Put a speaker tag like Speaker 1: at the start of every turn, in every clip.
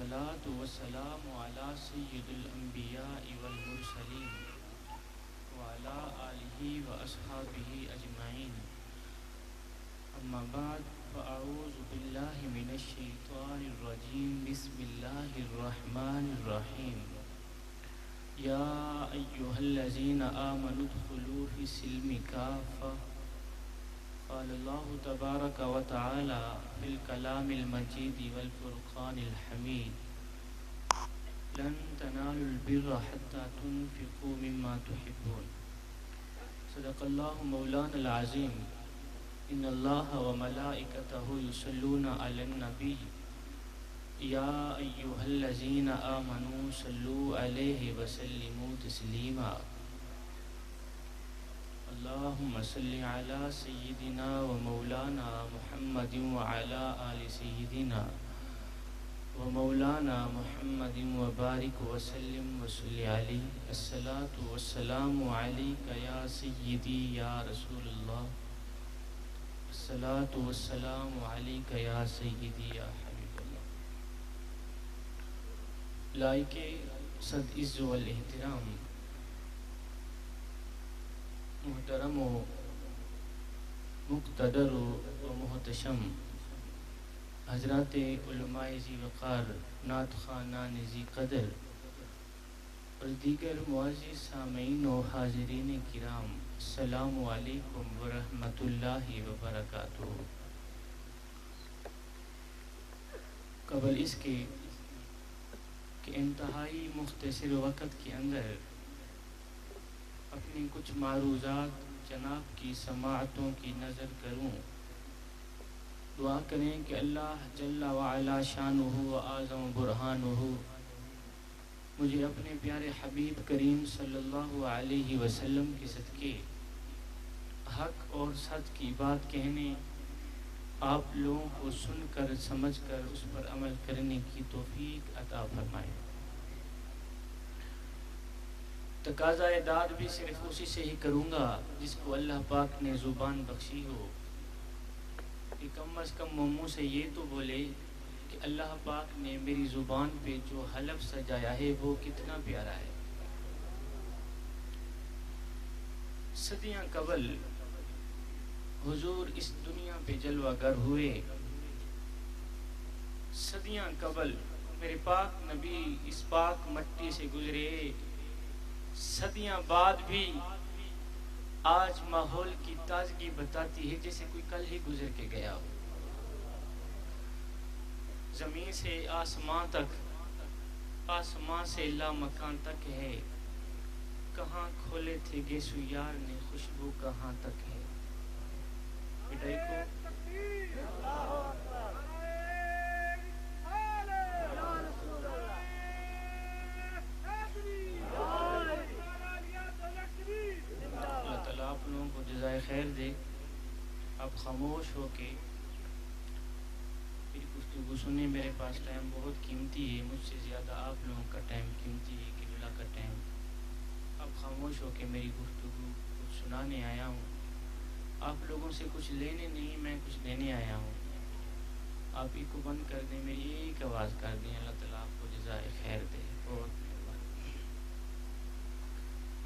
Speaker 1: والصلاة والسلام على سيد الأنبياء والمرسلين وعلى آله وأصحابه أجمعين. أما بعد فأعوذ بالله من الشيطان الرجيم. بسم الله الرحمن الرحيم. يا أيها الذين آمنوا ادخلوا في السلم كافة. قال الله تبارك وتعالى في الكلام المجيد والفرقان الحميد: لن تنالوا البر حتى تنفقوا مما تحبون. صدق الله مولانا العظيم. إن الله وملائكته يصلون على النبي يا أيها الذين آمنوا صلوا عليه وسلموا تسليما. اللهم صل على سيدنا ومولانا محمد وعلى آل سيدنا ومولانا محمد وبارك وسلم وصل عليه. الصلاة والسلام عليك يا سيدي يا رسول الله. الصلاة والسلام عليك يا سيدي يا حبيب الله. لائق صد عز والاحترام محترم و مقتدر و محتشم حضرات علماء ذی وقار، نعت خوانان ذی قدر اور دیگر معزز سامعین و حاضرین کرام، السلام علیکم ورحمۃ اللہ وبرکاتہ۔ قبل اس کے کہ انتہائی مختصر وقت کے اندر اپنی کچھ معروضات جناب کی سماعتوں کی نظر کروں، دعا کریں کہ اللہ جل وعلا شانہ و اعظم برہانہ مجھے اپنے پیارے حبیب کریم صلی اللہ علیہ وسلم کے صدقے حق اور سچ کی بات کہنے، آپ لوگوں کو سن کر سمجھ کر اس پر عمل کرنے کی توفیق عطا فرمائے۔ تقاضا داد بھی صرف اسی سے ہی کروں گا جس کو اللہ پاک نے زبان بخشی ہو، کہ کم از کم منہ سے یہ تو بولے کہ اللہ پاک نے میری زبان پہ جو حلف سجایا ہے وہ کتنا پیارا ہے۔ صدیاں قبل حضور اس دنیا پہ جلوہ گر ہوئے، صدیاں قبل میرے پاک نبی اس پاک مٹی سے گزرے، صدیاں بعد بھی آج ماحول کی تازگی بتاتی ہے جیسے کوئی کل ہی گزر کے گیا ہو۔ زمین سے آسمان تک، آسمان سے لامکان تک ہے، کہاں کھولے تھے گیسو یار نے خوشبو کہاں تک ہے۔ بیٹائی کو جزائے خیر دے۔ آپ خاموش ہو کے میری گفتگو سنیں، میرے پاس ٹائم بہت قیمتی ہے، مجھ سے زیادہ آپ لوگوں کا ٹائم قیمتی ہے، قبلہ کا ٹائم۔ آپ خاموش ہو کے میری گفتگو کچھ سنانے آیا ہوں، آپ لوگوں سے کچھ لینے نہیں، میں کچھ دینے آیا ہوں۔ آپ ہی کو بند کر دیں، میری ایک آواز کر دیں، اللہ تعالیٰ آپ کو جزائے خیر دے۔ بہت مہربانی۔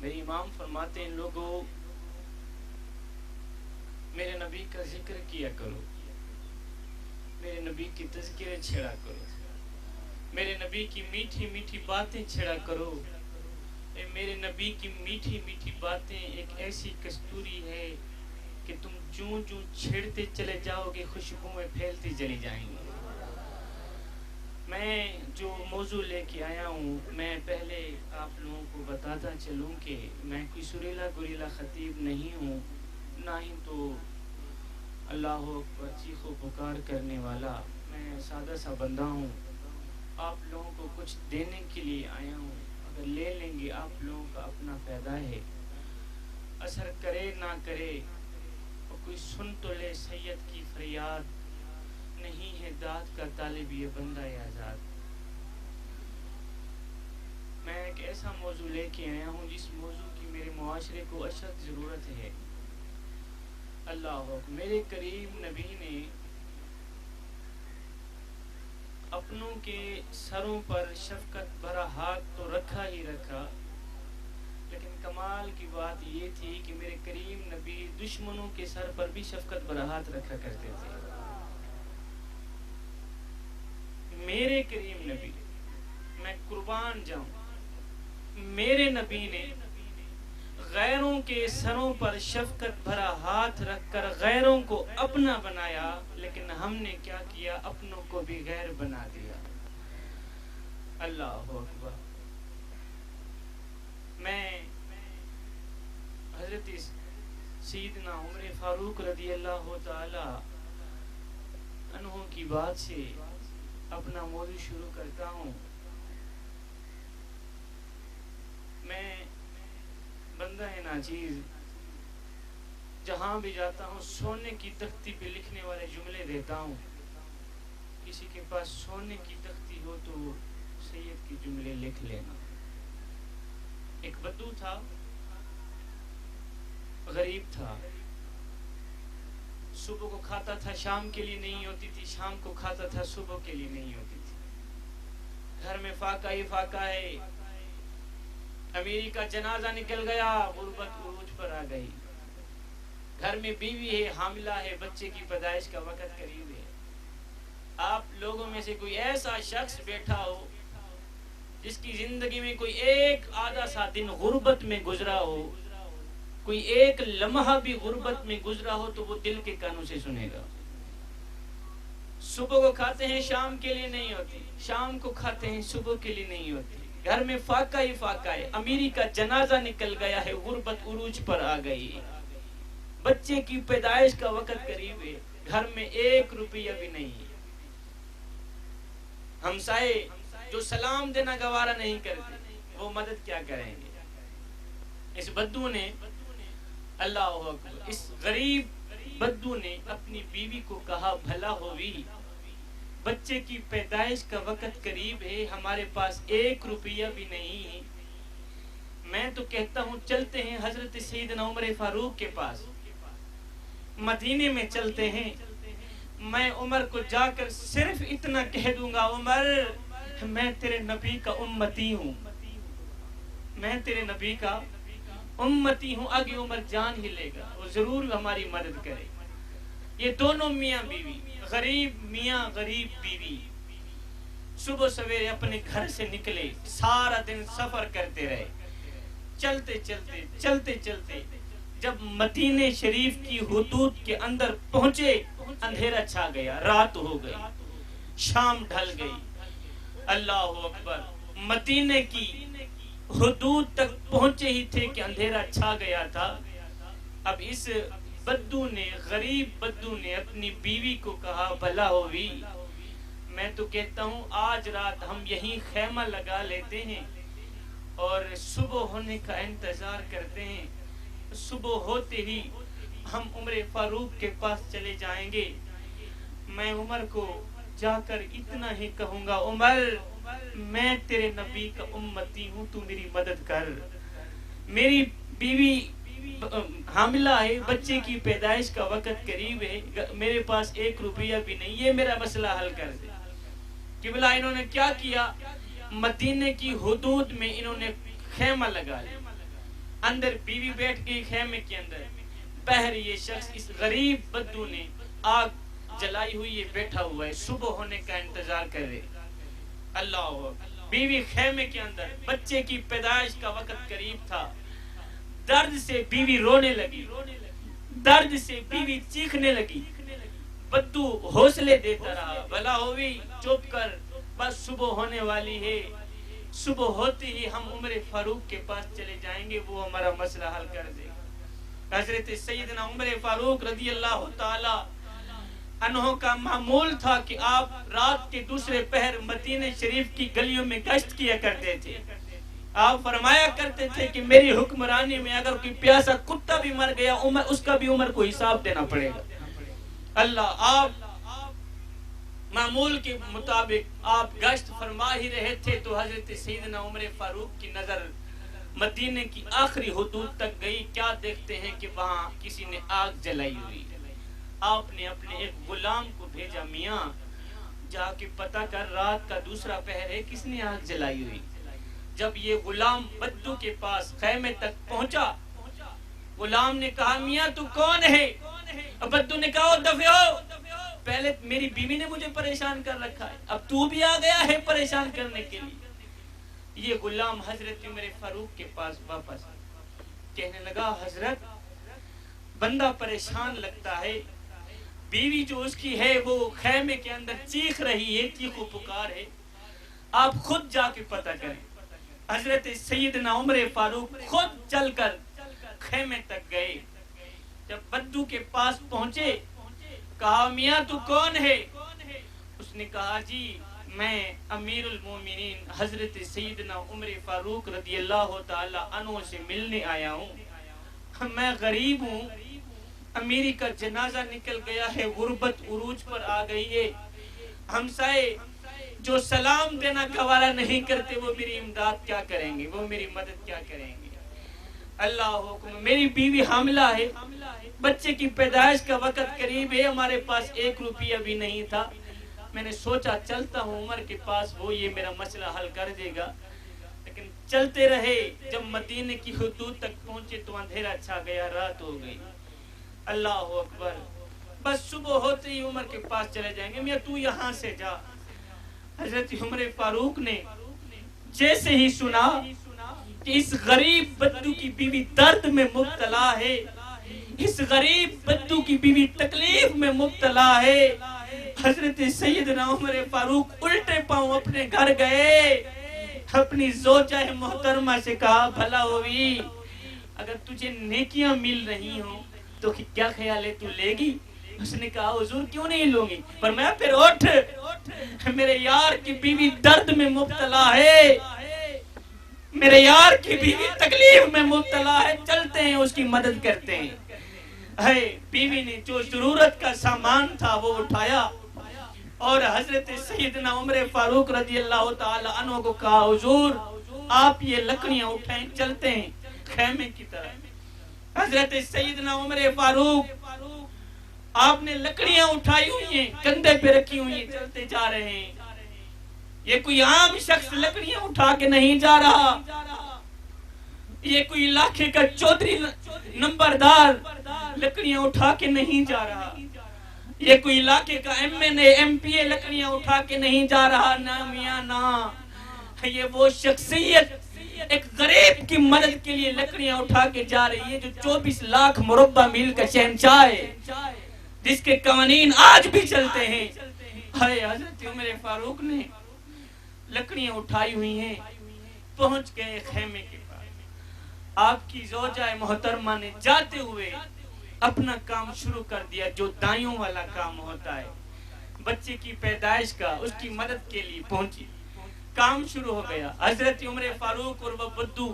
Speaker 1: میرے امام فرماتے ہیں، لوگوں میرے نبی کا ذکر کیا کرو، میرے نبی کی تذکرے چھیڑا کرو، میرے نبی کی میٹھی میٹھی باتیں چھیڑا کرو۔ میرے نبی کی میٹھی میٹھی باتیں ایک ایسی کستوری ہے کہ تم جوں جوں چھیڑتے چلے جاؤ گے خوشبوئیں پھیلتی چلی جائیں گی۔ میں جو موضوع لے کے آیا ہوں، میں پہلے آپ لوگوں کو بتاتا چلوں کہ میں کوئی سریلا گریلا خطیب نہیں ہوں، نہ ہی تو اللہ اکبر چیخ و پکار کرنے والا، میں سادہ سا بندہ ہوں۔ آپ لوگوں کو کچھ دینے کے لیے آیا ہوں، اگر لے لیں گے آپ لوگوں کا اپنا فائدہ ہے، اثر کرے نہ کرے، اور کوئی سن تو لے سید کی فریاد، نہیں ہے داد کا طالب یہ بندہ آزاد۔ میں ایک ایسا موضوع لے کے آیا ہوں جس موضوع کی میرے معاشرے کو اشد ضرورت ہے۔ اللہ میرے کریم نبی نے اپنوں کے سروں پر شفقت بھرا ہاتھ تو رکھا ہی رکھا، لیکن کمال کی بات یہ تھی کہ میرے کریم نبی دشمنوں کے سر پر بھی شفقت بھرا ہاتھ رکھا کرتے تھے. میرے کریم نبی، میں قربان جاؤں، میرے نبی نے غیروں کے سروں پر شفقت بھرا ہاتھ رکھ کر غیروں کو اپنا بنایا، لیکن ہم نے کیا کیا؟ اپنوں کو بھی غیر بنا دیا. اللہ اکبر. میں حضرت سیدنا عمر فاروق رضی اللہ تعالی عنہ کی بات سے اپنا موضوع شروع کرتا ہوں. میں بندہ ناچیز جہاں بھی جاتا ہوں سونے کی تختی پہ لکھنے والے جملے دیتا ہوں. کسی کے پاس سونے کی تختی ہو تو سید کے جملے لکھ لینا. ایک بدو تھا، غریب تھا، صبح کو کھاتا تھا شام کے لیے نہیں ہوتی تھی، شام کو کھاتا تھا صبح کے لیے نہیں ہوتی تھی. گھر میں فاقہ ہی فاقہ ہے. امیر کا جنازہ نکل گیا، غربت عروج پر آ گئی. گھر میں بیوی ہے، حاملہ ہے، بچے کی پیدائش کا وقت قریب ہے. آپ لوگوں میں سے کوئی ایسا شخص بیٹھا ہو جس کی زندگی میں کوئی ایک آدھا سا دن غربت میں گزرا ہو، کوئی ایک لمحہ بھی غربت میں گزرا ہو، تو وہ دل کے کانوں سے سنے گا. صبح کو کھاتے ہیں شام کے لیے نہیں ہوتی، شام کو کھاتے ہیں صبح کے لیے نہیں ہوتی. گھر میں فاقہ ہی فاقہ ہے، امیری کا جنازہ نکل گیا ہے، غربت عروج پر آ گئی. بچے کی پیدائش کا وقت قریب ہے، گھر میں 1 روپیہ بھی نہیں ہے. ہمسائے جو سلام دینا گوارا نہیں کرتے، وہ مدد کیا کریں گے؟ اس بدو نے، اللہ اکبر، اس غریب بدو نے اپنی بیوی کو کہا بھلا ہوئی، بچے کی پیدائش کا وقت قریب ہے، ہمارے پاس 1 روپیہ بھی نہیں ہے. میں تو کہتا ہوں چلتے ہیں حضرت سیدنا عمر فاروق کے پاس، مدینے میں چلتے ہیں. میں عمر کو جا کر صرف اتنا کہہ دوں گا، عمر میں تیرے نبی کا امتی ہوں، میں تیرے نبی کا امتی ہوں. آگے عمر جان ہی لے گا، وہ ضرور ہماری مدد کرے. یہ دونوں میاں بیوی، غریب میاں غریب بیوی، صبح سویرے اپنے گھر سے نکلے، سارا دن سفر کرتے رہے. چلتے چلتے چلتے چلتے جب مدینہ شریف کی حدود کے اندر پہنچے، اندھیرا چھا گیا، رات ہو گئی، شام ڈھل گئی. اللہ اکبر. مدینہ کی حدود تک پہنچے ہی تھے کہ اندھیرا چھا گیا تھا. اب اس بدو نے، غریب بدو نے اپنی بیوی کو کہا بھلا ہوئی، میں تو کہتا ہوں آج رات ہم یہیں خیمہ لگا لیتے ہیں اور صبح ہونے کا انتظار کرتے ہیں. صبح ہوتے ہی ہم عمر فاروق کے پاس چلے جائیں گے. میں عمر کو جا کر اتنا ہی کہوں گا، عمر میں تیرے نبی کا امتی ہوں، تو میری مدد کر. میری بیوی حاملہ ہے، بچے کی پیدائش کا وقت قریب ہے، میرے پاس 1 روپیہ بھی نہیں، یہ میرا مسئلہ حل کر دے. قبلہ انہوں نے کیا کیا؟ مدینے کی حدود میں انہوں نے خیمہ لگا لیا. اندر بیوی بیٹھ گئی خیمے کے اندر. باہر یہ شخص، اس غریب بدو نے آگ جلائی ہوئی ہے، بیٹھا ہوا ہے، صبح ہونے کا انتظار کر رہے. اللہ، بیوی خیمے کے اندر، بچے کی پیدائش کا وقت قریب تھا. درد سے بیوی رونے لگی، درد سے بیوی چیخنے لگی. بدو حوصلے دیتا رہا، بھلا ہوئی چپ کر، بس صبح ہونے والی ہے، صبح ہوتے ہی ہم عمر فاروق کے پاس چلے جائیں گے، وہ ہمارا مسئلہ حل کر دے. حضرت سیدنا عمر فاروق رضی اللہ تعالی عنہ کا معمول تھا کہ آپ رات کے دوسرے پہر مدینہ شریف کی گلیوں میں گشت کیا کرتے تھے. آپ فرمایا کرتے تھے کہ میری حکمرانی میں اگر کوئی پیاسا کتا بھی مر گیا، اس کا بھی عمر کو حساب دینا پڑے گا. اللہ، آپ معمول کے مطابق آپ گشت فرما ہی رہے تھے تو حضرت سیدنا عمر فاروق کی نظر مدینہ کی آخری حدود تک گئی. کیا دیکھتے ہیں کہ وہاں کسی نے آگ جلائی ہوئی. آپ نے اپنے ایک غلام کو بھیجا، میاں جا کے پتہ کر رات کا دوسرا پہر ہے کس نے آگ جلائی ہوئی. جب یہ غلام بدو کے پاس خیمے تک پہنچا غلام نے کہا میاں تو کون ہے؟ بدو نے کہا دفع ہو، پہلے میری بیوی نے مجھے پریشان کر رکھا ہے، اب تو بھی آ گیا ہے پریشان کرنے کے لیے. یہ غلام حضرت عمر فاروق کے پاس واپس کہنے لگا حضرت بندہ پریشان لگتا ہے، بیوی جو اس کی ہے وہ خیمے کے اندر چیخ رہی ہے، چیخ و پکار ہے، آپ خود جا کے پتہ کریں. حضرت سیدنا عمر فاروق خود چل کر خیمے تک گئے. جب بدو کے پاس پہنچے کہا میاں تو کون ہے؟ اس نے کہا جی میں امیر المومنین حضرت سیدنا عمر فاروق رضی اللہ تعالی عنہ سے ملنے آیا ہوں، میں غریب ہوں، امیری کا جنازہ نکل گیا ہے، غربت عروج پر آ گئی ہے، ہمسائے جو سلام دینا گوارا نہیں کرتے وہ میری امداد کیا کریں گے، وہ میری مدد کیا کریں گے. اللہ حکم میری بیوی حاملہ ہے، بچے کی پیدائش کا وقت قریب ہے، ہمارے پاس 1 روپیہ بھی نہیں تھا، میں نے سوچا چلتا ہوں عمر کے پاس وہ یہ میرا مسئلہ حل کر دے گا. لیکن چلتے رہے، جب مدینے کی حدود تک پہنچے تو اندھیرا چھا گیا، رات ہو گئی. اللہ اکبر، بس صبح ہوتے ہی عمر کے پاس چلے جائیں گے، میاں تو یہاں سے جا. حضرت عمر فاروق نے جیسے ہی سنا کہ اس غریب بدو کی بیوی درد میں مبتلا ہے، اس غریب بدو کی بیوی تکلیف میں مبتلا ہے، حضرت سیدنا عمر فاروق الٹے پاؤں اپنے گھر گئے، اپنی زوجہ محترمہ سے کہا بھلا ہوئی اگر تجھے نیکیاں مل رہی ہوں تو کیا خیال ہے تو لے گی؟ اس نے کہا حضور کیوں نہیں لوں گی؟ فرمایا پھر اٹھ، میرے یار کی بیوی درد میں مبتلا ہے، میرے یار کی بیوی تکلیف میں مبتلا ہے، چلتے ہیں اس کی مدد کرتے ہیں. بیوی نے جو ضرورت کا سامان تھا وہ اٹھایا اور حضرت سیدنا عمر فاروق رضی اللہ تعالی عنہ کو کہا حضور آپ یہ لکڑیاں اٹھائیں، چلتے ہیں خیمے کی طرف. حضرت سیدنا عمر فاروق آپ نے لکڑیاں اٹھائی ہوئی ہیں، کندھے پہ رکھی ہوئی ہیں، چلتے جا رہے ہیں. یہ کوئی عام شخص لکڑیاں اٹھا کے نہیں جا رہا، یہ کوئی علاقے کا چودھری نمبردار لکڑیاں اٹھا کے نہیں جا رہا، یہ کوئی علاقے کا ایم پی اے لکڑیاں اٹھا کے نہیں جا رہا، نہ میاں نہ، یہ وہ شخصیت ایک غریب کی مدد کے لیے لکڑیاں اٹھا کے جا رہی ہے جو 24 لاکھ مربع میل کا شہنشاہ ہے، جس کے قوانین آج بھی چلتے ہیں. حضرت عمر فاروق نے لکڑیاں اٹھائی ہوئی ہیں، پہنچ گئے خیمے کے پاس. آپ کی زوجہ محترمہ نے جاتے ہوئے اپنا کام شروع کر دیا جو دائیوں والا کام ہوتا ہے، بچے کی پیدائش کا، اس کی مدد کے لیے پہنچی، کام شروع ہو گیا. حضرت عمر فاروق اور وہ بدو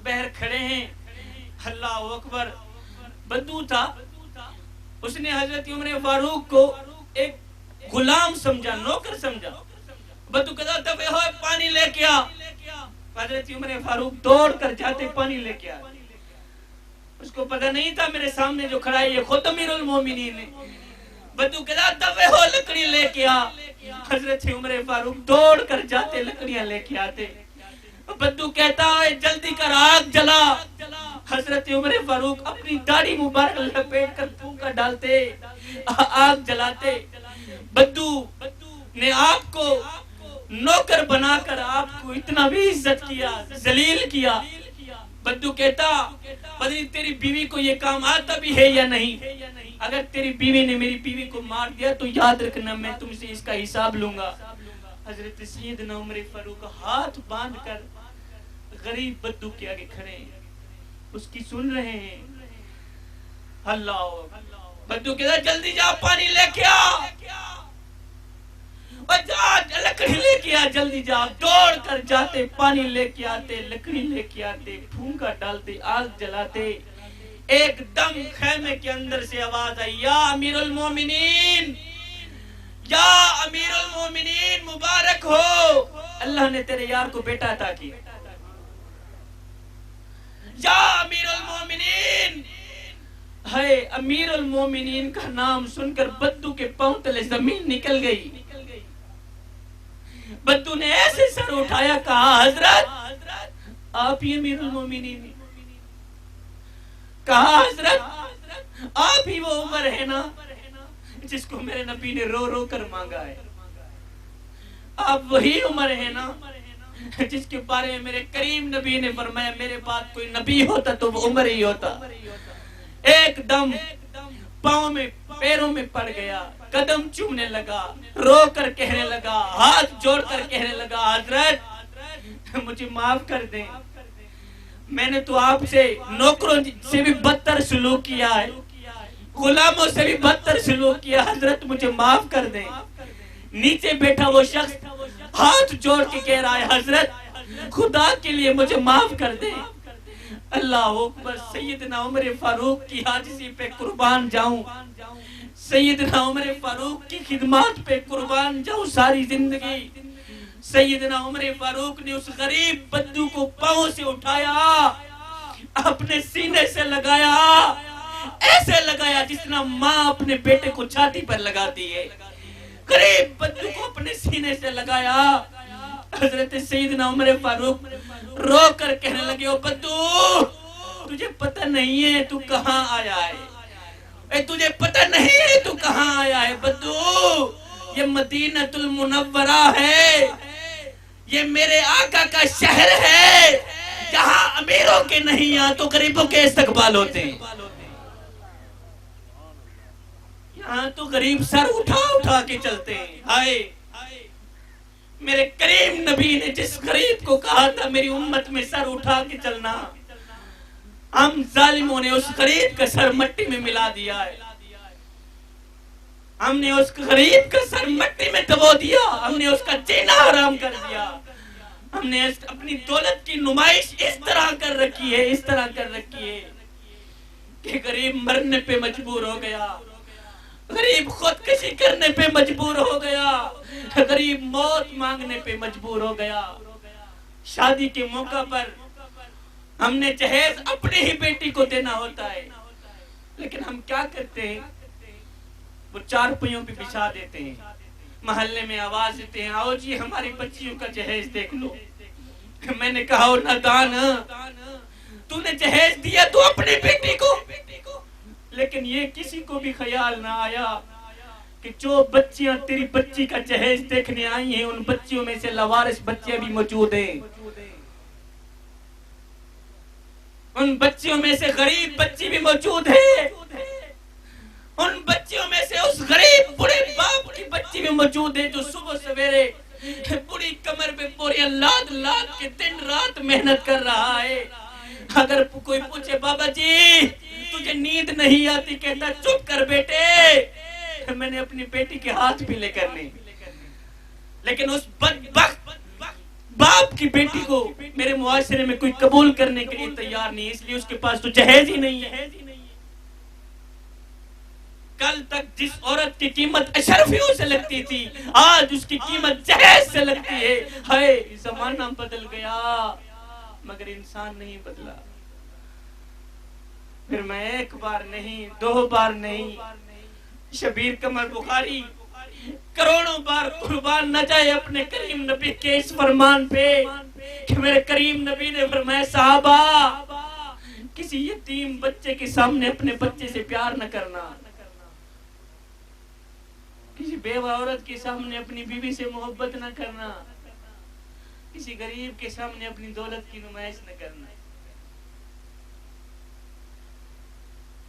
Speaker 1: بہر کھڑے ہیں. اللہ اکبر، بدو تھا، اس نے حضرت عمر فاروق کو ایک غلام سمجھا، نوکر سمجھا. بدو کہتا دفع ہو پانی لے کے آ. حضرت عمر فاروق دوڑ کر جاتے پانی لے کے آ. اس کو پتہ نہیں تھا میرے سامنے جو کھڑا ہے یہ خود امیر المومنین ہے. بدو کہتا دفع ہو لکڑی لے کے آ. حضرت عمر فاروق دوڑ کر جاتے لکڑیاں لے کے آتے. بدو کہتا ہے جلدی کر آگ جلا. حضرت عمر فاروق اپنی داڑھی مبارک لپیٹ کر پھونکا ڈالتے، آگ جلاتے. بدو نے آپ کو نوکر بنا کر آپ کو اتنا بھی عزت کیا، ذلیل کیا. بدو کہتا پتہ تیری بیوی کو یہ کام آتا بھی ہے یا نہیں، اگر تیری بیوی نے میری بیوی کو مار دیا تو یاد رکھنا میں تم سے اس کا حساب لوں گا. حضرت سیدنا عمر فاروق ہاتھ باندھ کر غریب بدو کے آگے کھڑے ہیں، اس کی سن رہے ہیں. اللہ بدو کہتا جلدی جا پانی لے کے آ، لکڑی لے کے آ، جلدی جا. دوڑ کر جاتے پانی لے کے آتے، لکڑی لے کے آتے، پھونکا ڈالتے، آگ جلاتے. ایک دم خیمے کے اندر سے آواز آئی یا امیر المومنین، یا امیر المومنین مبارک ہو، اللہ نے تیرے یار کو بیٹا عطا کیا. یا امیر المومنین. ہے امیر المومنین کا نام سن کر بدو کے پاؤں تلے زمین نکل گئی. بدو نے ایسے سر اٹھایا، کہا حضرت آپ ہی امیر المومنین، کہا حضرت آپ ہی وہ عمر ہے نا جس کو میرے نبی نے رو رو کر مانگا ہے، آپ وہی عمر ہے نا جس کے بارے میں میرے کریم نبی نے فرمایا میرے بعد کوئی نبی ہوتا تو وہ عمر ہی ہوتا۔ ایک دم پاؤں میں پیروں میں پڑ گیا، قدم چومنے لگا، رو کر کہنے لگا، ہاتھ جوڑ کر کہنے لگا حضرت مجھے معاف کر دیں، میں نے تو آپ سے نوکروں سے بھی بدتر سلوک کیا ہے، غلاموں سے بھی بدتر سلوک کیا، حضرت مجھے معاف کر دیں۔ نیچے بیٹھا وہ شخص ہاتھ جوڑ کے کہہ رہا ہے حضرت خدا کے لیے مجھے معاف کر دیں۔ اللہ اکبر، سیدنا عمر فاروق کی عاجزی پہ قربان جاؤں، سیدنا عمر فاروق کی خدمات پہ قربان جاؤں ساری زندگی۔ سیدنا عمر فاروق نے اس غریب بدو کو پاؤں سے اٹھایا، اپنے سینے سے لگایا، ایسے لگایا جس طرح ماں اپنے بیٹے کو چھاتی پر لگاتی ہے، غریب بدو کو اپنے سینے سے لگایا۔ حضرت سیدنا عمر فاروق رو کر کہنے لگے، او بدو تجھے پتہ نہیں ہے تو کہاں آیا ہے، تجھے پتہ نہیں ہے تو کہاں آیا ہے بدو، یہ مدینہ المنورہ ہے، یہ میرے آقا کا شہر ہے، جہاں امیروں کے نہیں یہاں تو غریبوں کے استقبال ہوتے ہیں، یہاں تو غریب سر اٹھا اٹھا کے چلتے ہیں۔ ہائے میرے کریم نبی نے جس غریب کو کہا تھا میری امت میں سر اٹھا کے چلنا، ہم ظالموں نے اس غریب کا سر مٹی میں ملا دیا ہے، ہم نے اس غریب کا سر مٹی میں دبو دیا، ہم نے اس کا جینا حرام کر دیا، ہم نے اپنی دولت کی نمائش اس طرح کر رکھی ہے، اس طرح کر رکھی ہے کہ غریب مرنے پہ مجبور ہو گیا، غریب خودکشی کرنے پہ مجبور ہو گیا، غریب موت مانگنے پہ مجبور ہو گیا۔ شادی کے موقع پر ہم نے جہیز اپنے ہی بیٹی کو دینا ہوتا ہے، لیکن ہم کیا کرتے ہیں، وہ چار پہیوں پہ بچھا دیتے ہیں، محلے میں آواز دیتے ہیں آؤ جی ہماری بچیوں کا جہیز دیکھ لو۔ میں نے کہا نادان تو نے جہیز دیا تو اپنی بیٹی کو، لیکن یہ کسی کو بھی خیال نہ آیا کہ جو بچیاں تیری بچی کا جہیز دیکھنے آئی ہیں ان بچیوں میں سے لوارث بچیاں بھی موجود ہیں، ان بچیوں میں سے غریب بچی بھی موجود ہے، ان بچیوں میں سے اس غریب بڑے باپ کی بچی بھی موجود ہے جو صبح سویرے بڑی کمر پہ پوری لاد لاد کے دن رات محنت کر رہا ہے۔ اگر کوئی پوچھے بابا جی تجھے نیند نہیں آتی، کہتا چپ کر بیٹے میں نے اپنی بیٹی کے ہاتھ بھی لے کرنے، لیکن اس بدبخت باپ کی بیٹی کو میرے معاشرے میں کوئی قبول کرنے کے لیے تیار نہیں، اس لیے اس کے پاس تو جہیز ہی نہیں ہے۔ کل تک جس عورت کی قیمت اشرفیوں سے لگتی تھی آج اس کی قیمت جہیز سے لگتی ہے۔ ہائے زمانہ بدل گیا مگر انسان نہیں بدلا۔ پھر میں ایک بار نہیں، دو بار نہیں، شبیر قمر بخاری کروڑوں بار قربان نہ جائے اپنے کریم نبی کے اس فرمان پہ کہ میرے کریم نبی نے فرمایا صحابہ کسی یتیم بچے کے سامنے اپنے بچے سے پیار نہ کرنا، کسی بیوہ عورت کے سامنے اپنی بیوی سے محبت نہ کرنا، کسی غریب کے سامنے اپنی دولت کی نمائش نہ کرنا۔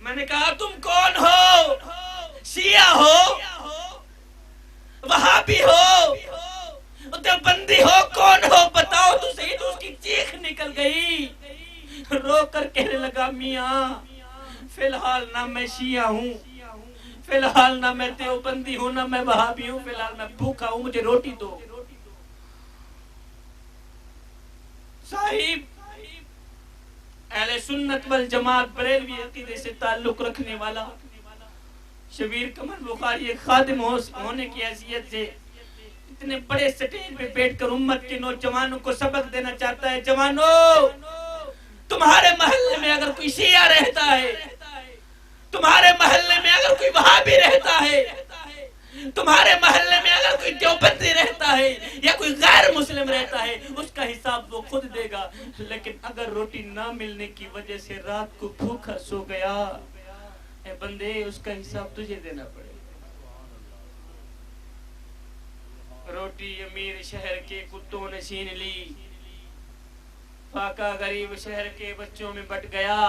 Speaker 1: میں نے کہا تم کون ہو، شیعہ ہو، وہابی ہو، دیوبندی ہو، کون ہو بتاؤ تو صحیح۔ تو اس کی چیخ نکل گئی، رو کر کہنے لگا میاں فی الحال نہ میں شیعہ ہوں، فی الحال نہ میں دیوبندی ہوں، نہ میں وہابی ہوں، فی الحال میں بھوکا ہوں، مجھے روٹی دو۔ صاحب اہل سنت والجماعت بریلوی عقیدے سے تعلق رکھنے والا شبیر قمر بخاری ایک خادم ہونے کی حیثیت سے اتنے بڑے سٹیج پہ بیٹھ کر امت کے نوجوانوں کو سبق دینا چاہتا ہے۔ جوانوں تمہارے محلے میں اگر کوئی شیعہ رہتا ہے، تمہارے محلے میں اگر کوئی وہابی رہتا ہے، تمہارے محلے میں اگر کوئی دیوبندی رہتا ہے یا کوئی غیر مسلم رہتا ہے اس کا حساب وہ خود دے گا، لیکن اگر روٹی نہ ملنے کی وجہ سے رات کو بھوکا سو گیا، اے بندے اس کا حساب تجھے دینا پڑے گا۔ روٹی امیر شہر کے کتوں نے چھین لی، فاقہ غریب شہر کے بچوں میں بٹ گیا،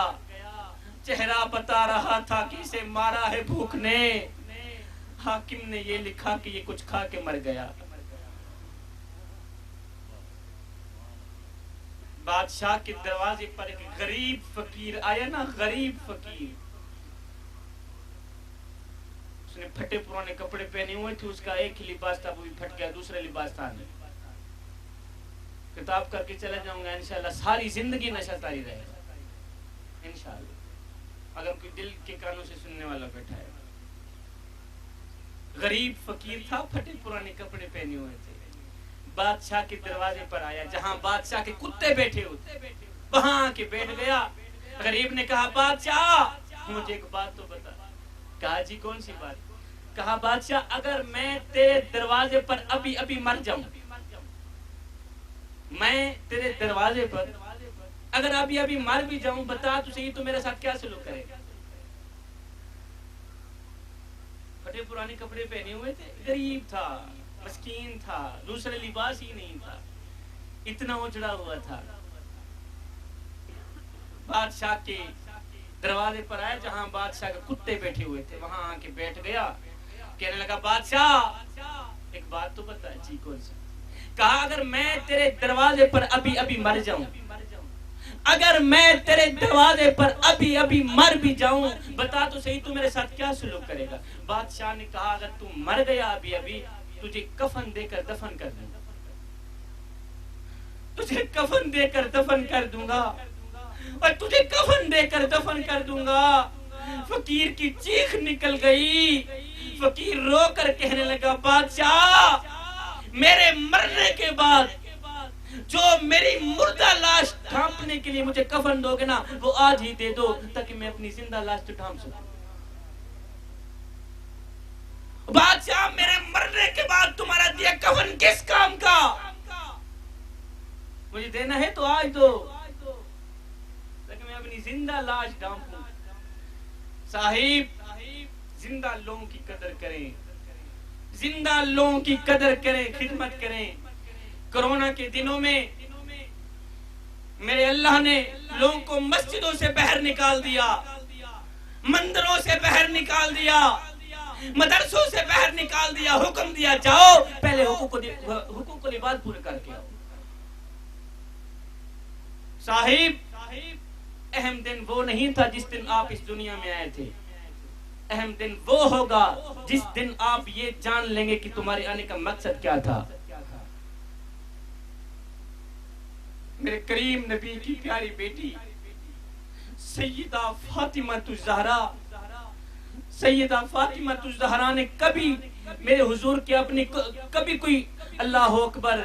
Speaker 1: چہرہ بتا رہا تھا کہ اسے مارا ہے بھوک نے، حاکم نے یہ لکھا کہ یہ کچھ کھا کے مر گیا۔ بادشاہ کے دروازے پر ایک غریب فقیر آیا نا، غریب فقیر، اس نے پھٹے پرانے کپڑے پہنے ہوئے تھے، اس کا ایک ہی لباس تھا، وہ بھی پھٹ گیا، دوسرا لباس تھا نہیں۔ کتاب کر کے چلا جاؤں گا انشاءاللہ، ساری زندگی نشہ تاری رہے گا انشاءاللہ، اگر کوئی دل کے کانوں سے سننے والا بیٹھا ہے۔ غریب فقیر تھا، پھٹے پرانے کپڑے پہنے ہوئے تھے، بادشاہ کے دروازے پر آیا، جہاں بادشاہ کے کتے بیٹھے ہوتے وہاں آ کے بیٹھ گیا۔ غریب نے کہا بادشاہ مجھے ایک بات تو بتا۔ کہا جی کون سی بات؟ کہا بادشاہ اگر میں تیرے دروازے پر ابھی ابھی مر جاؤں، میں تیرے دروازے پر اگر ابھی ابھی مر بھی جاؤں، بتا تو صحیح تو میرے ساتھ کیا سلوک کرے گا؟ پھٹے پرانے کپڑے پہنے ہوئے تھے، غریب تھا، مسکین تھا، دوسرے لباس ہی نہیں تھا، اتنا اجڑا ہوا تھا۔ بادشاہ کے دروازے پر آیا، جہاں بادشاہ کے کتے بیٹھے ہوئے تھے وہاں آ کے بیٹھ گیا، کہنے لگا بادشاہ ایک بات تو بتا۔ جی کون سی؟ کہا اگر میں تیرے دروازے پر ابھی ابھی مر جاؤں، اگر میں تیرے دروازے پر ابھی ابھی مر بھی جاؤں، بتا تو صحیح تو میرے ساتھ کیا سلوک کرے گا؟ بادشاہ نے کہا اگر تو مر گیا ابھی ابھی، تجھے کفن دے کر دفن کر دوں گا، تجھے کفن دے کر دفن کر دوں گا، اور تجھے کفن دے کر دفن کر دوں گا۔ فقیر کی چیخ نکل گئی، فقیر رو کر کہنے لگا بادشاہ میرے مرنے کے بعد جو میری مردہ لاش ڈھانپنے کے لیے مجھے کفن دو گے نا، وہ آج ہی دے دو تاکہ میں اپنی زندہ لاش تو ڈھانپ سکوں۔ بادشاہ میرے مرنے کے بعد تمہارا دیا کفن کس کام کا؟ مجھے دینا ہے تو آج دو تاکہ میں اپنی زندہ لاش ڈھانپوں۔ صاحب زندہ لوگوں کی قدر کریں، زندہ لوگوں کی قدر کریں، خدمت کریں۔ کرونا کے دنوں میں میرے اللہ نے لوگوں کو مسجدوں سے باہر نکال دیا، مندروں سے باہر نکال دیا، مدرسوں سے باہر نکال دیا، حکم دیا جاؤ پہلے حقوق العباد پورے کر کے آؤ۔ صاحب اہم دن وہ نہیں تھا جس دن آپ اس دنیا میں آئے تھے، اہم دن وہ ہوگا جس دن آپ یہ جان لیں گے کہ تمہارے آنے کا مقصد کیا تھا۔ میرے کریم نبی کی پیاری بیٹی سیدہ فاطمہ الزہرا، سیدہ فاطمہ الزہرا نے کبھی میرے حضور کے اپنی کبھی کوئی اللہ اکبر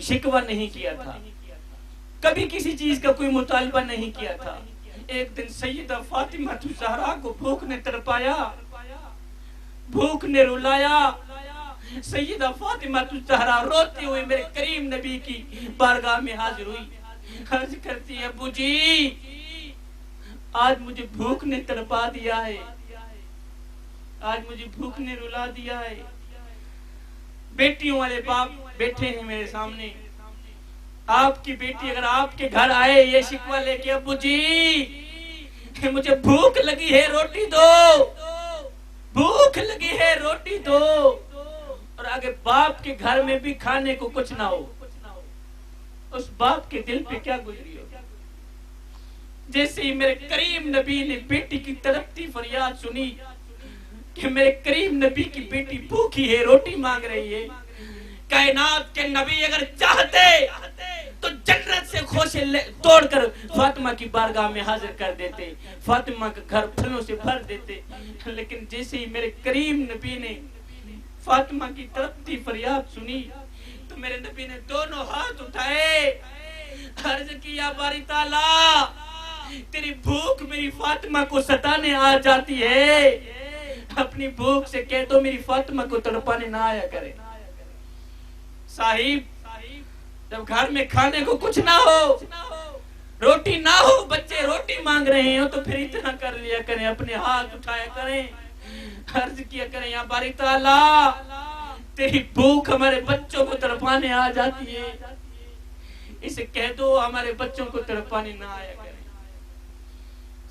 Speaker 1: شکوہ نہیں کیا تھا، کبھی کسی چیز کا کوئی مطالبہ نہیں کیا تھا۔ ایک دن سیدہ فاطمہ الزہرا کو بھوک نے تڑپایا، بھوک نے رلایا۔ سیدہ فاطمہ الزہرا روتے ہوئے میرے کریم نبی کی بارگاہ میں حاضر ہوئی، عرض کرتی ہے ابو جی آج مجھے بھوک نے تڑپا دیا ہے، آج مجھے بھوک نے رلا دیا ہے۔ بیٹیوں والے باپ بیٹھے ہیں میرے سامنے، آپ کی بیٹی اگر آپ کے گھر آئے یہ شکوہ لے کے ابو جی مجھے بھوک لگی ہے روٹی دو، بھوک لگی ہے روٹی دو، اور اگر باپ کے گھر میں بھی کھانے کو کچھ نہ ہو، اس باپ کے دل پہ کیا گزری ہو؟ جیسے ہی میرے کریم نبی نے بیٹی کی تڑپتی فریاد سنی کہ میرے کریم نبی کی بیٹی بھوکی ہے، روٹی مانگ رہی ہے، کائنات کے نبی اگر چاہتے تو جنت سے خوشے توڑ کر فاطمہ کی بارگاہ میں حاضر کر دیتے، فاطمہ کا گھر پھلوں سے بھر دیتے، لیکن جیسے ہی میرے کریم نبی نے فاطمہ کی تڑپتی فریاد سنی تو میرے نبی نے دونوں ہاتھ اٹھائے، عرض کیا باری تعالیٰ تیری بھوک میری فاطمہ کو ستانے آ جاتی ہے، اپنی بھوک سے کہہ دو میری فاطمہ کو تڑپانے نہ آیا کرے. صاحب جب گھر میں کھانے کو کچھ نہ ہو, روٹی نہ ہو, بچے روٹی مانگ رہے ہو, تو پھر اتنا کر لیا کریں, اپنے ہاتھ اٹھایا کریں, عرض کیا کریں یا باری تعالیٰ تیری بھوک ہمارے بچوں کو تڑپانے آ جاتی ہے, اسے کہہ دو ہمارے بچوں کو تڑپانے نہ آیا کریں.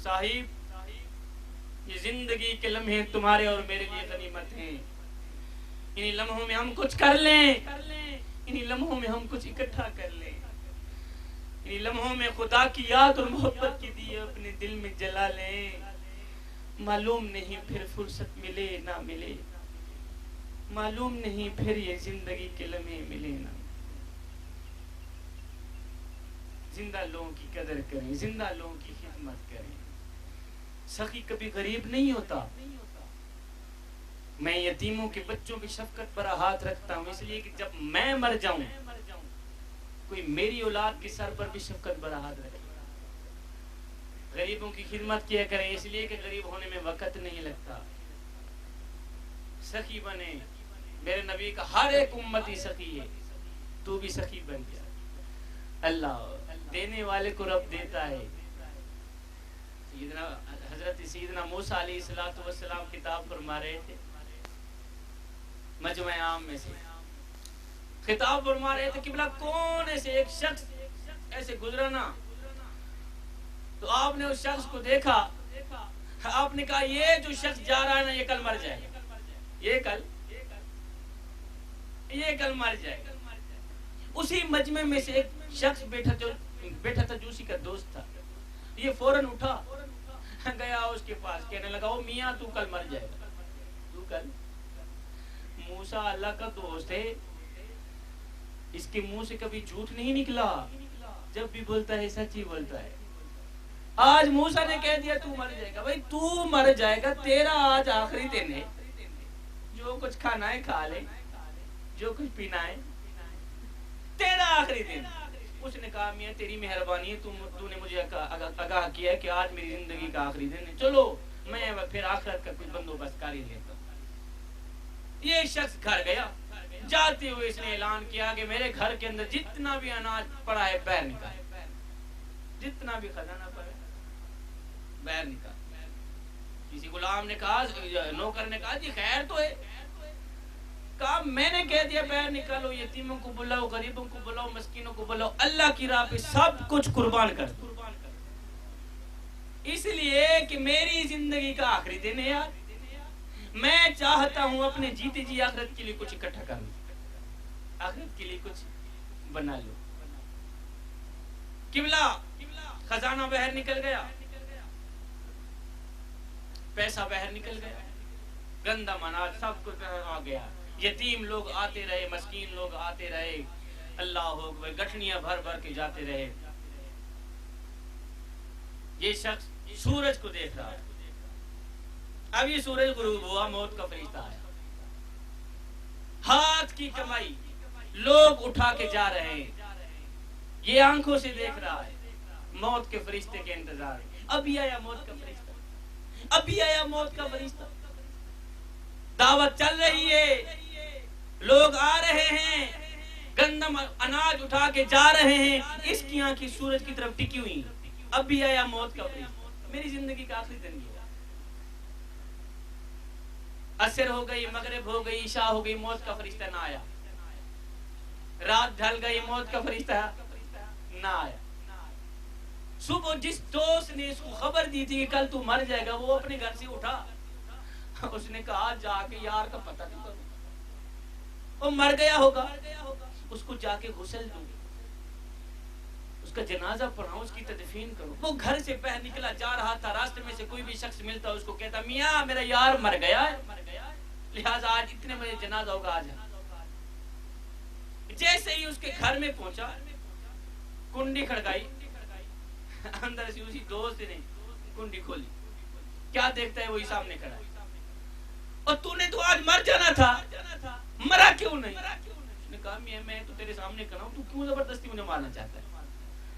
Speaker 1: صاحب یہ زندگی کے لمحے تمہارے اور میرے لیے غنیمت ہیں. انہی لمحوں میں ہم کچھ کر لیں, انہی لمحوں میں ہم کچھ اکٹھا کر لیں, انہی لمحوں میں خدا کی یاد اور محبت کی دیے اپنے دل میں جلا لیں. معلوم نہیں پھر فرصت ملے نہ ملے, معلوم نہیں پھر یہ زندگی کے لمحے ملے نہ. زندہ لوگوں کی قدر کریں, زندہ لوگوں کی خدمت کریں. سخی کبھی غریب نہیں ہوتا. میں یتیموں کے بچوں کی شفقت پر ہاتھ رکھتا ہوں اس لیے کہ جب میں مر جاؤں کوئی میری اولاد کے سر پر بھی شفقت پر ہاتھ رکھے. غریبوں کی خدمت کیا کریں اس لیے کہ غریب ہونے میں وقت نہیں لگتا. سخی بنے, میرے نبی کا ہر ایک امتی سخی ہے, تو بھی سخی بن گیا. اللہ دینے والے کو رب دیتا ہے. حضرت سیدنا موسیٰ علیہ السلام خطاب فرما رہے تھے, مجمع عام میں سے خطاب فرما رہے تھے کہ بلا کون ایسے ایک شخص ایسے گزرا نا, تو آپ نے اس شخص کو دیکھا, آپ نے کہا یہ جو شخص جا رہا ہے نا یہ کل مر جائے گا, یہ کل مر جائے گا. اسی مجمع میں سے ایک شخص بیٹھا تھا جو اسی کا دوست تھا. یہ فوراً اٹھا گیا اس کے پاس, کہنے لگا او میاں تو کل مر جائے گا, تو کل. موسیٰ اللہ کا دوست ہے, اس کے منہ سے کبھی جھوٹ نہیں نکلا, جب بھی بولتا ہے سچ ہی بولتا ہے. آج موسیٰ نے کہہ دیا تو مر جائے گا. بھائی تو مر جائے گا, تیرا آج آخری دن ہے, جو کچھ کھانا ہے کھا لے, جو کچھ پینا ہے, تیرا آخری دن. اس نے کہا میاں تیری مہربانی ہے, تو نے مجھے آگاہ کیا ہے کہ آج میری زندگی کا آخری دن ہے, چلو میں پھر آخرت کا کوئی بندوبست کر ہی لیتا ہوں. یہ شخص گھر گیا, جاتے ہوئے اس نے اعلان کیا کہ میرے گھر کے اندر جتنا بھی اناج پڑا ہے باہر نکال, جتنا بھی خزانہ پڑا ہے باہر نکال. کسی غلام نے کہا, نوکر نے کہا جی خیر تو ہے, کہا میں نے کہہ دیا باہر نکالو, یتیموں کو بلاؤ, غریبوں کو بلاؤ, مسکینوں کو بلاؤ, اللہ کی راہ پہ سب کچھ قربان کر دو, اس لیے کہ میری زندگی کا آخری دن ہے یار. میں چاہتا ہوں اپنے جیتے جی آخرت کے لیے کچھ اکٹھا کر لوں, آخرت کے لیے کچھ بنا لوں. قبلہ خزانہ باہر نکل گیا, پیسہ باہر نکل گیا, گندم اناج سب کچھ آ گیا. یتیم لوگ آتے رہے, مسکین لوگ آتے رہے, اللہ اکبر, گٹھنیاں بھر بھر کے جاتے رہے. یہ شخص سورج کو دیکھ رہا ہے. اب یہ سورج غروب ہوا, موت کا فرشتہ آیا, ہاتھ کی کمائی لوگ اٹھا کے جا رہے ہیں, یہ آنکھوں سے دیکھ رہا ہے, موت کے فرشتے کے انتظار ہے. ابھی آیا موت کا فرشتہ, ابھی آیا موت کا فرشتہ. دعوت چل رہی ہے, لوگ آ رہے ہیں, گندم اناج اٹھا کے جا رہے ہیں, اس کی آنکھیں سورج کی طرف ٹکی ہوئی. اب بھی آیا موت کا فرشتہ, میری زندگی کا آخری دن گیا. عصر ہو گئی, مغرب ہو گئی, عشاء ہو گئی, موت کا فرشتہ نہ آیا. رات ڈھل گئی, موت کا فرشتہ نہ آیا. صبح جس دوست نے اس کو خبر دی تھی کہ کل تو مر جائے گا, وہ اپنے گھر سے اٹھا, اس نے کہا جا کے یار کا پتہ نہیں کروں, وہ مر گیا ہوگا, اس کو جا کے غسل دوں, اس کا جنازہ پڑھاؤں, اس کی تدفین کروں. وہ گھر سے باہر نکلا, جا رہا تھا, راستے میں سے کوئی بھی شخص ملتا اس کو کہتا میاں میرا یار مر گیا ہے, لہٰذا آج اتنے بجے جنازہ ہوگا, آج. جیسے ہی اس کے گھر میں پہنچا, کنڈی کھڑکائی, اندر سے اسی دوست نے کنڈی کھولی, کیا دیکھتا ہے وہی سامنے کھڑا ہے. اور تو نے تو آج مر جانا تھا, مرا کیوں نہیں؟ اس نے کہا میں تو تیرے سامنے کھڑا ہوں, تو کیوں زبردستی مجھے مارنا چاہتا ہے؟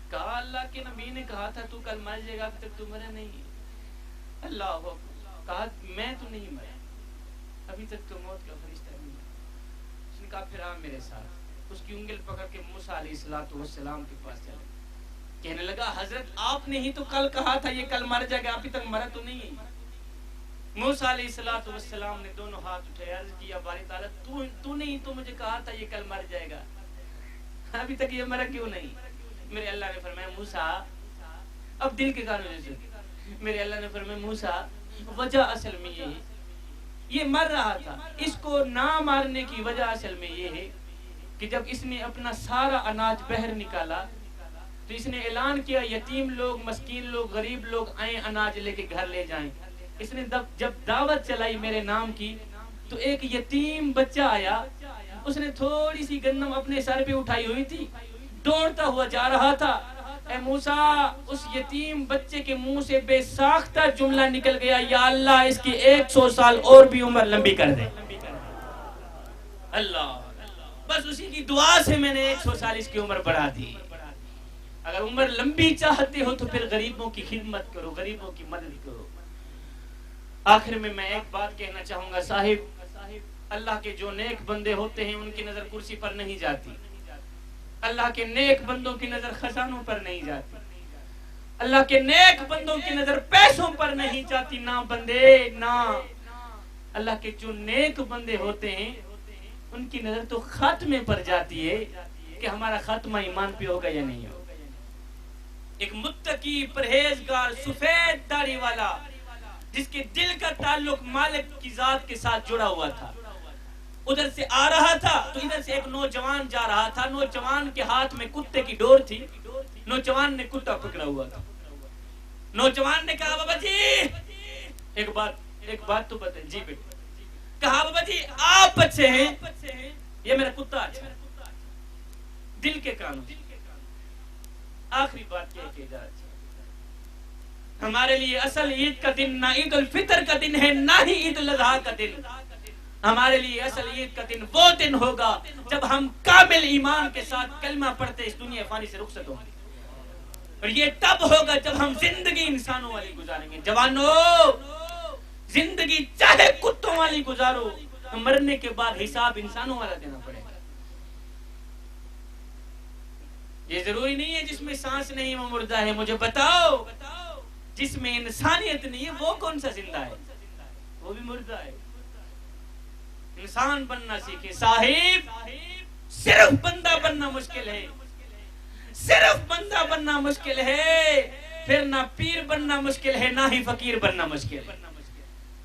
Speaker 1: کہا اللہ کے نبی نے کہا تھا تو کل مر جائے گا, اب تک تو مرا نہیں. اللہ کہا میں تو نہیں مرا, ابھی تک تو موت کا فرشتہ نہیں ہے. اس نے کہا پھر آ میرے ساتھ. اس کی انگل پکڑ کے موسیٰ علیہ السلام کے پاس چلے. کہنے لگا حضرت آپ نے ہی تو کل کہا تھا یہ کل مر جائے گا, ابھی تک مرا تو نہیں ہے. موسیٰ علیہ السلام نے دونوں ہاتھ اٹھائے, عرض کیا باری تعالیٰ تو نے ہی تو مجھے کہا تھا یہ کل مر جائے گا, ابھی تک یہ مرا کیوں نہیں؟ میرے اللہ نے فرمایا موسیٰ, اب دل کے کانوں سے میرے اللہ نے فرمایا موسیٰ وجہ اصل میں یہ مر رہا تھا. اس کو نہ مارنے کی وجہ اصل میں یہ ہے کہ جب اس نے اپنا سارا اناج بہر نکالا تو اس نے اعلان کیا یتیم لوگ, مسکین لوگ, غریب لوگ آئیں اناج لے کے گھر لے جائیں. اس نے جب دعوت چلائی میرے نام کی تو ایک یتیم بچہ آیا, اس نے تھوڑی سی گندم اپنے سر پہ اٹھائی ہوئی تھی, دوڑتا ہوا جا رہا تھا. اے موسیٰ, اس یتیم بچے کے منہ سے بے ساختہ جملہ نکل گیا, یا اللہ اس کی 100 سال اور بھی عمر لمبی کر دے. اللہ, بس اسی کی دعا سے میں نے 100 سال اس کی عمر بڑھا دی. اگر عمر لمبی چاہتے ہو تو پھر غریبوں کی خدمت کرو, غریبوں کی مدد کرو. آخر میں ایک بات کہنا چاہوں گا صاحب, اللہ کے جو نیک بندے ہوتے ہیں ان کی نظر کرسی پر نہیں جاتی. اللہ کے نیک بندوں کی نظر خزانوں پر نہیں جاتی. اللہ کے نیک بندوں کی نظر پیسوں پر نہیں جاتی. نہ بندے, نہ اللہ کے جو نیک بندے ہوتے ہیں ان کی نظر تو خاتمے پر جاتی ہے کہ ہمارا خاتمہ ایمان پہ ہوگا یا نہیں ہوگا. ایک متقی, پرہیزگار, سفید داڑھی والا جس کے دل کا تعلق مالک کی ذات کے ساتھ جڑا ہوا تھا, ادھر سے آ رہا تھا تو ادھر سے ایک نوجوان جا رہا تھا. نوجوان کے ہاتھ میں کتے کی ڈور تھی. نوجوان نے کتا پکڑا ہوا تھا. نوجوان نے کہا بابا جی ایک بات تو بتائیں. جی بیٹا. کہا بابا جی آپ اچھے ہیں, یہ میرا کتا اچھا ہے. دل کے کانوں. آخری بات کہہ کے جا رہا, ہمارے لیے اصل عید کا دن نہ عید الفطر کا دن ہے نہ ہی عید الاضحیٰ کا دن. ہمارے لیے اصل عید کا دن وہ دن ہوگا جب ہم کامل ایمان کے ساتھ کلمہ پڑھتے اس دنیا فانی سے رخصت ہوں گے. اور یہ تب ہوگا جب ہم زندگی انسانوں والی گزاریں گے. جوانوں, زندگی چاہے کتوں والی گزارو, مرنے کے بعد حساب انسانوں والا دینا پڑے گا. یہ ضروری نہیں ہے جس میں سانس نہیں وہ مردہ ہے. مجھے بتاؤ جس میں انسانیت نہیں ہے وہ کون سا زندہ ہے؟ وہ بھی مردہ ہے. انسان بننا سیکھے صاحب. صرف بندہ بننا مشکل ہے, صرف بندہ بننا مشکل ہے, پھر نہ پیر بننا مشکل ہے نہ ہی فقیر بننا مشکل ہے.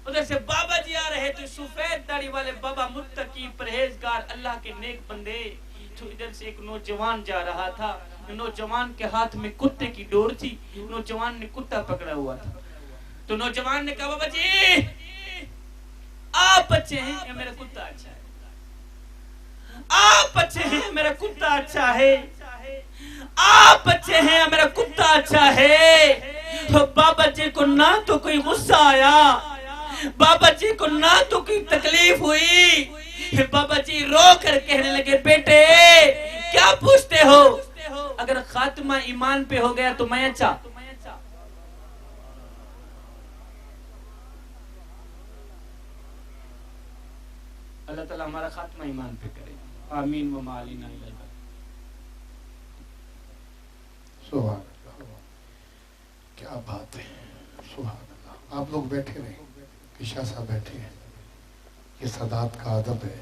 Speaker 1: ادھر سے بابا جی آ رہے تو سفید داڑھی والے بابا, متقی, پرہیزگار, اللہ کے نیک بندے. تو ادھر سے ایک نوجوان جا رہا تھا. نوجوان کے ہاتھ میں کتے کی ڈور تھی. نوجوان نے کتا پکڑا ہوا تھا. تو نوجوان نے کہا بابا جی آپ اچھے ہیں یا میرا کتا اچھا ہے؟ آپ اچھے ہیں میرا کتا اچھا ہے. آپ اچھے ہیں یا میرا کتا اچھا ہے. تو بابا جی کو نہ تو کوئی غصہ آیا, بابا جی کو نہ تو کوئی تکلیف ہوئی. بابا جی رو کر کہنے لگے بیٹے کیا پوچھتے ہو, اگر خاتمہ ایمان پہ ہو گیا تو میں اچھا. اللہ تعالیٰ ہمارا خاتمہ ایمان پہ کرے, آمین. وما علینا الا البلاغ.
Speaker 2: سبحان اللہ, کیا بات ہے, سبحان اللہ. آپ لوگ بیٹھے رہیں, کہ شاہ صاحب بیٹھے ہیں, یہ سادات کا ادب ہے.